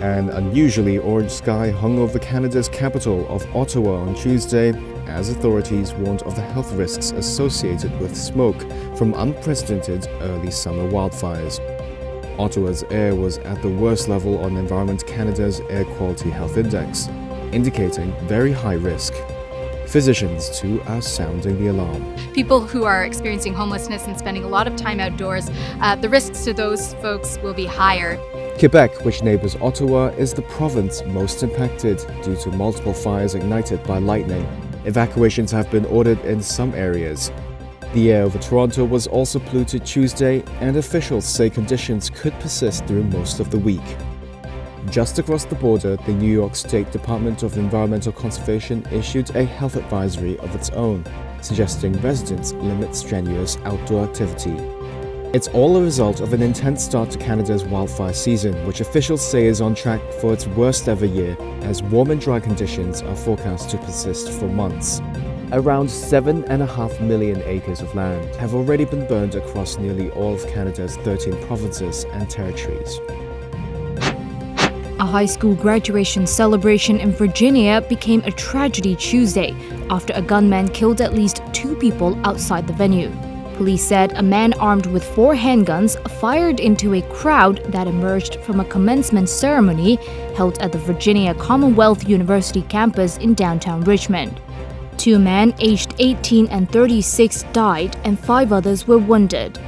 An unusually orange sky hung over Canada's capital of Ottawa on Tuesday as authorities warned of the health risks associated with smoke from unprecedented early summer wildfires. Ottawa's air was at the worst level on Environment Canada's Air Quality Health Index, indicating very high risk. Physicians, too, are sounding the alarm. People who are experiencing homelessness and spending a lot of time outdoors, the risks to those folks will be higher. Quebec, which neighbors Ottawa, is the province most impacted due to multiple fires ignited by lightning. Evacuations have been ordered in some areas. The air over Toronto was also polluted Tuesday, and officials say conditions could persist through most of the week. Just across the border, the New York State Department of Environmental Conservation issued a health advisory of its own, suggesting residents limit strenuous outdoor activity. It's all a result of an intense start to Canada's wildfire season, which officials say is on track for its worst ever year, as warm and dry conditions are forecast to persist for months. Around 7.5 million acres of land have already been burned across nearly all of Canada's 13 provinces and territories. A high school graduation celebration in Virginia became a tragedy Tuesday after a gunman killed at least 2 people outside the venue. Police said a man armed with 4 handguns fired into a crowd that emerged from a commencement ceremony held at the Virginia Commonwealth University campus in downtown Richmond. 2 men aged 18 and 36 died and 5 others were wounded.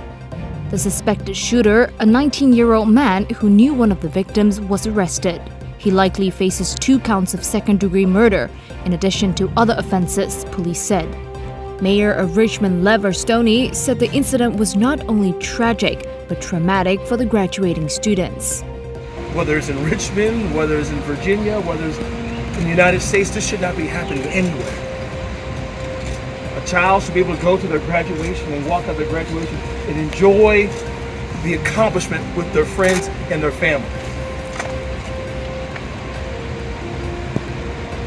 The suspected shooter, a 19-year-old man who knew one of the victims, was arrested. He likely faces 2 counts of second-degree murder, in addition to other offenses, police said. Mayor of Richmond, Lever Stoney, said the incident was not only tragic, but traumatic for the graduating students. Whether it's in Richmond, whether it's in Virginia, whether it's in the United States, this should not be happening anywhere. A child should be able to go to their graduation and walk out their graduation and enjoy the accomplishment with their friends and their family.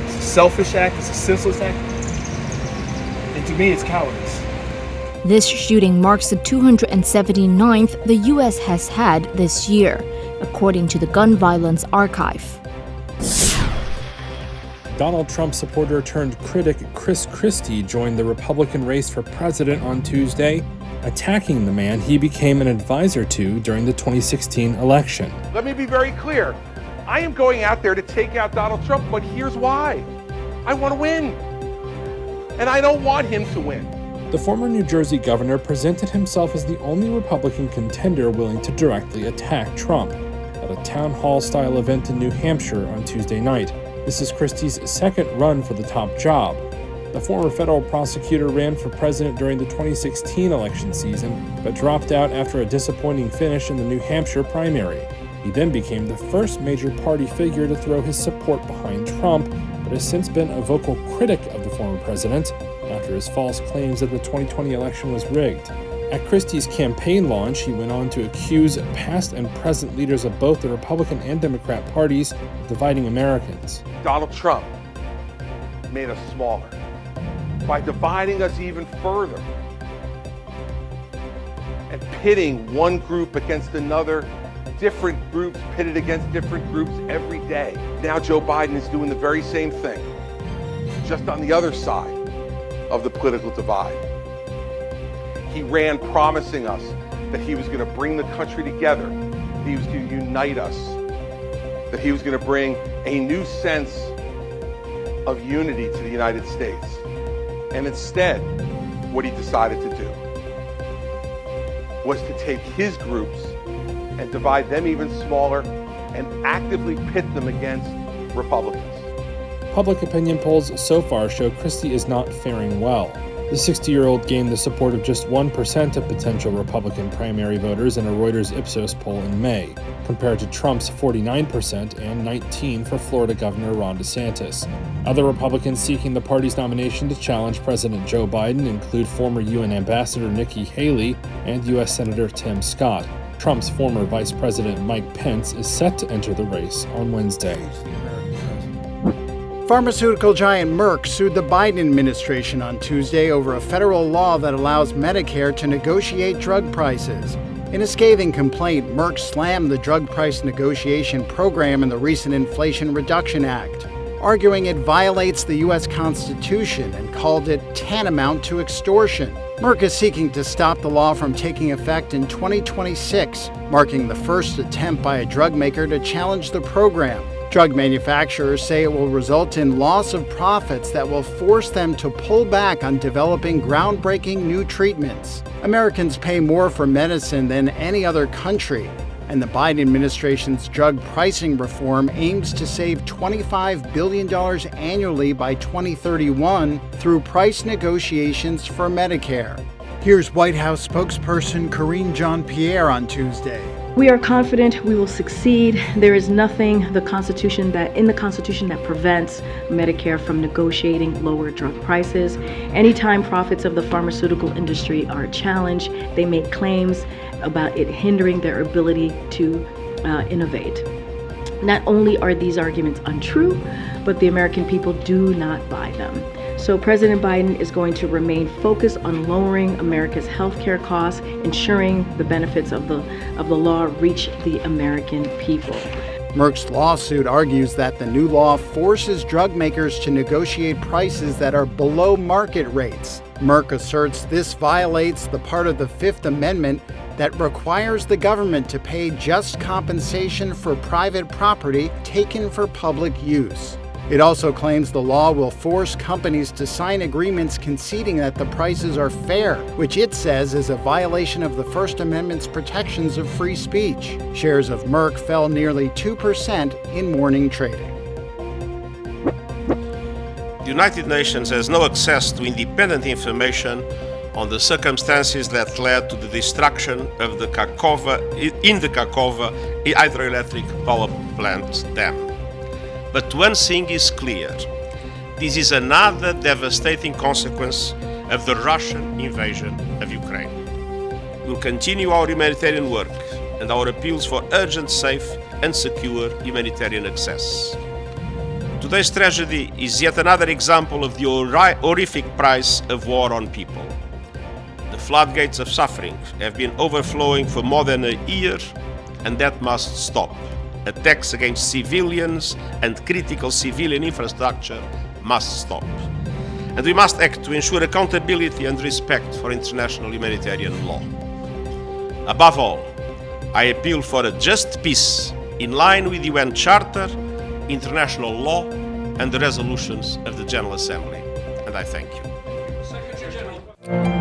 It's a selfish act, it's a senseless act, and to me it's cowardice. This shooting marks the 279th the U.S. has had this year, according to the Gun Violence Archive. Donald Trump supporter turned critic Chris Christie joined the Republican race for president on Tuesday, attacking the man he became an advisor to during the 2016 election. Let me be very clear. I am going out there to take out Donald Trump, but here's why. I want to win. And I don't want him to win. The former New Jersey governor presented himself as the only Republican contender willing to directly attack Trump at a town hall-style event in New Hampshire on Tuesday night. This is Christie's second run for the top job. The former federal prosecutor ran for president during the 2016 election season, but dropped out after a disappointing finish in the New Hampshire primary. He then became the first major party figure to throw his support behind Trump, but has since been a vocal critic of the former president after his false claims that the 2020 election was rigged. At Christie's campaign launch, he went on to accuse past and present leaders of both the Republican and Democrat parties of dividing Americans. Donald Trump made us smaller by dividing us even further and pitting one group against another, different groups pitted against different groups every day. Now Joe Biden is doing the very same thing, just on the other side of the political divide. He ran promising us that he was going to bring the country together, that he was going to unite us, that he was going to bring a new sense of unity to the United States. And instead, what he decided to do was to take his groups and divide them even smaller and actively pit them against Republicans. Public opinion polls so far show Christie is not faring well. The 60-year-old gained the support of just 1% of potential Republican primary voters in a Reuters Ipsos poll in May, compared to Trump's 49% and 19% for Florida Governor Ron DeSantis. Other Republicans seeking the party's nomination to challenge President Joe Biden include former UN Ambassador Nikki Haley and U.S. Senator Tim Scott. Trump's former Vice President Mike Pence is set to enter the race on Wednesday. Pharmaceutical giant Merck sued the Biden administration on Tuesday over a federal law that allows Medicare to negotiate drug prices. In a scathing complaint, Merck slammed the drug price negotiation program in the recent Inflation Reduction Act, arguing it violates the U.S. Constitution and called it tantamount to extortion. Merck is seeking to stop the law from taking effect in 2026, marking the first attempt by a drug maker to challenge the program. Drug manufacturers say it will result in loss of profits that will force them to pull back on developing groundbreaking new treatments. Americans pay more for medicine than any other country, and the Biden administration's drug pricing reform aims to save $25 billion annually by 2031 through price negotiations for Medicare. Here's White House spokesperson Karine Jean-Pierre on Tuesday. We are confident we will succeed. There is nothing in the Constitution that prevents Medicare from negotiating lower drug prices. Anytime profits of the pharmaceutical industry are challenged, they make claims about it hindering their ability to innovate. Not only are these arguments untrue, but the American people do not buy them. So President Biden is going to remain focused on lowering America's healthcare costs, ensuring the benefits of the law reach the American people. Merck's lawsuit argues that the new law forces drug makers to negotiate prices that are below market rates. Merck asserts this violates the part of the Fifth Amendment that requires the government to pay just compensation for private property taken for public use. It also claims the law will force companies to sign agreements conceding that the prices are fair, which it says is a violation of the First Amendment's protections of free speech. Shares of Merck fell nearly 2% in morning trading. The United Nations has no access to independent information on the circumstances that led to the destruction of the Kakhovka hydroelectric power plant dam. But one thing is clear. This is another devastating consequence of the Russian invasion of Ukraine. We'll continue our humanitarian work and our appeals for urgent, safe and secure humanitarian access. Today's tragedy is yet another example of the horrific price of war on people. The floodgates of suffering have been overflowing for more than a year, and that must stop. Attacks against civilians and critical civilian infrastructure must stop. And we must act to ensure accountability and respect for international humanitarian law. Above all, I appeal for a just peace in line with the UN Charter, international law, and the resolutions of the General Assembly. And I thank you. Secretary General.